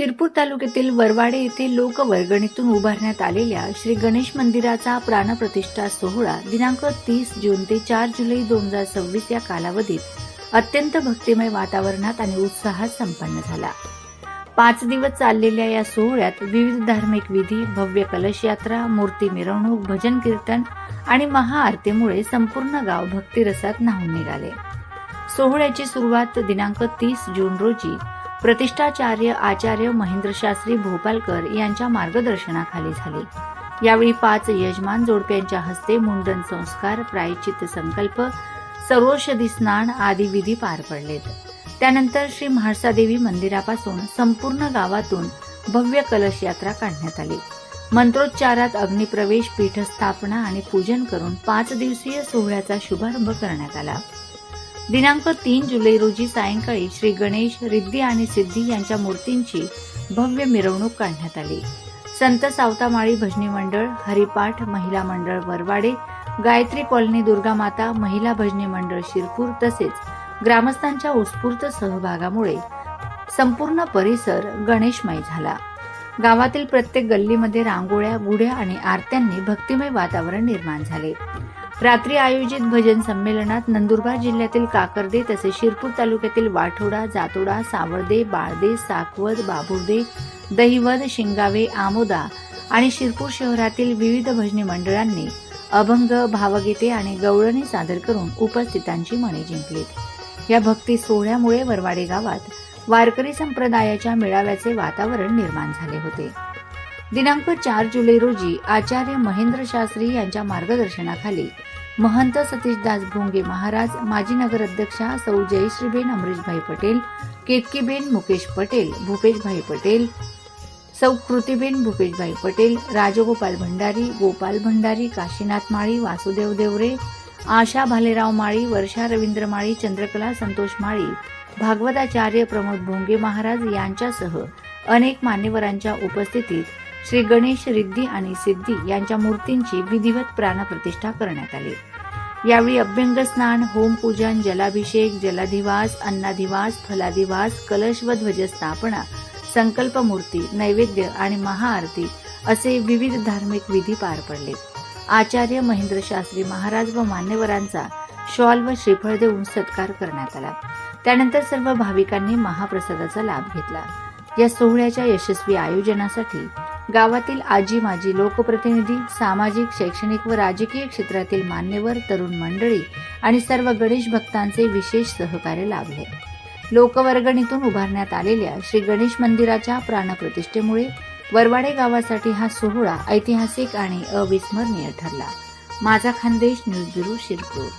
शिरपूर तालुक्यातील वरवाडे येथे लोकवर्गणीतून उभारण्यात आलेल्या श्री गणेश मंदिराचा प्राणप्रतिष्ठा सोहळा दिनांक 30 जून ते 4 जुलै 2026 या कालावधीत अत्यंत भक्तिमय वातावरणात आणि उत्साहात संपन्न झाला। 5 दिवस चाललेल्या या सोहळ्यात विविध धार्मिक विधी, भव्य कलश यात्रा, मूर्ती मिरवणूक, भजन कीर्तन आणि महाआरतीमुळे संपूर्ण गाव भक्तिरसात न्हाऊन निघाले। सोहळ्याची सुरुवात दिनांक 30 जून रोजी प्रतिष्ठाचार्य आचार्य महेंद्र शास्त्री भोपालकर यांच्या मार्गदर्शनाखाली झाली। यावेळी 5 यजमान जोडप्यांच्या हस्ते मुंडन संस्कार, प्रायश्चित्त संकल्प, सर्वौषधी स्नान आदी विधी पार पडलेत। त्यानंतर श्री म्हाळसादेवी मंदिरापासून संपूर्ण गावातून भव्य कलश यात्रा काढण्यात आली। मंत्रोच्चारात अग्निप्रवेश, पीठस्थापना आणि पूजन करून 5 दिवसीय सोहळ्याचा शुभारंभ करण्यात आला। दिनांक 3 जुलै रोजी सायंकाळी श्री गणेश, रिद्धी आणि सिद्धी यांच्या मूर्तींची भव्य मिरवणूक काढण्यात आली। संत सावतामाळी भजनी मंडळ, हरिपाठ महिला मंडळ वरवाडे, गायत्री कॉलनी दुर्गामाता महिला भजनी मंडळ शिरपूर तसेच ग्रामस्थांच्या उत्स्फूर्त सहभागामुळे संपूर्ण परिसर गणेशमय झाला। गावातील प्रत्येक गल्लीमध्ये रांगोळ्या, गुढ्या आणि आरत्यांनी भक्तिमय वातावरण निर्माण झाले। रात्री आयोजित भजन संमेलनात नंदुरबार जिल्ह्यातील काकर्दे तसेच शिरपूर तालुक्यातील वाठोडा, जातोडा, सावळदे, बाळदे, साकवद, बाबुर्दे, दहिवद, शिंगावे, आमोदा आणि शिरपूर शहरातील विविध भजनी मंडळांनी अभंग, भावगीते आणि गवळणी सादर करून उपस्थितांची मने जिंकलीत। या भक्ती सोहळ्यामुळे वरवाडे गावात वारकरी संप्रदायाच्या मेळाव्याचे वातावरण निर्माण झाले होते। दिनांक 4 जुलै रोजी आचार्य महेंद्र शास्त्री यांच्या मार्गदर्शनाखाली महंत सतीशदास भोंगे महाराज, माजी नगराध्यक्षा सौ जयश्रीबेन अमरीशभाई पटेल, केतकीबेन मुकेश पटेल, भूपेशभाई पटेल, सौ कृतीबेन भूपेशभाई पटेल, राजगोपाल भंडारी, गोपाल भंडारी, काशीनाथ माळी, वासुदेव देवरे, आशा भालेराव माळी, वर्षा रवींद्र माळी, चंद्रकला संतोष माळी, भागवताचार्य प्रमोद भोंगे महाराज यांच्यासह अनेक मान्यवरांच्या उपस्थितीत श्री गणेश, रिद्धी आणि सिद्धी यांच्या मूर्तींची विधिवत प्राणप्रतिष्ठा करण्यात आली। यावेळी अभ्यंग स्नान, होमपूजन, जलाभिषेक, जलाधिवास, अन्नाधिवास, फलाधिवास, कलश व ध्वजस्थापना, संकल्प मूर्ती, नैवेद्य आणि महाआरती असे विविध धार्मिक विधी पार पडले। आचार्य महेंद्र शास्त्री महाराज व मान्यवरांचा शॉल व श्रीफळ देऊन सत्कार करण्यात आला। त्यानंतर सर्व भाविकांनी महाप्रसादाचा लाभ घेतला। या सोहळ्याच्या यशस्वी आयोजनासाठी गावातील आजी माजी लोकप्रतिनिधी, सामाजिक, शैक्षणिक व राजकीय क्षेत्रातील मान्यवर, तरुण मंडळी आणि सर्व गणेश भक्तांचे विशेष सहकार्य लाभले। लोकवर्गणीतून उभारण्यात आलेल्या श्री गणेश मंदिराच्या प्राणप्रतिष्ठेमुळे वरवाडे गावासाठी हा सोहळा ऐतिहासिक आणि अविस्मरणीय ठरला। माझा खानदेश न्यूज ब्युरो शिरपूर।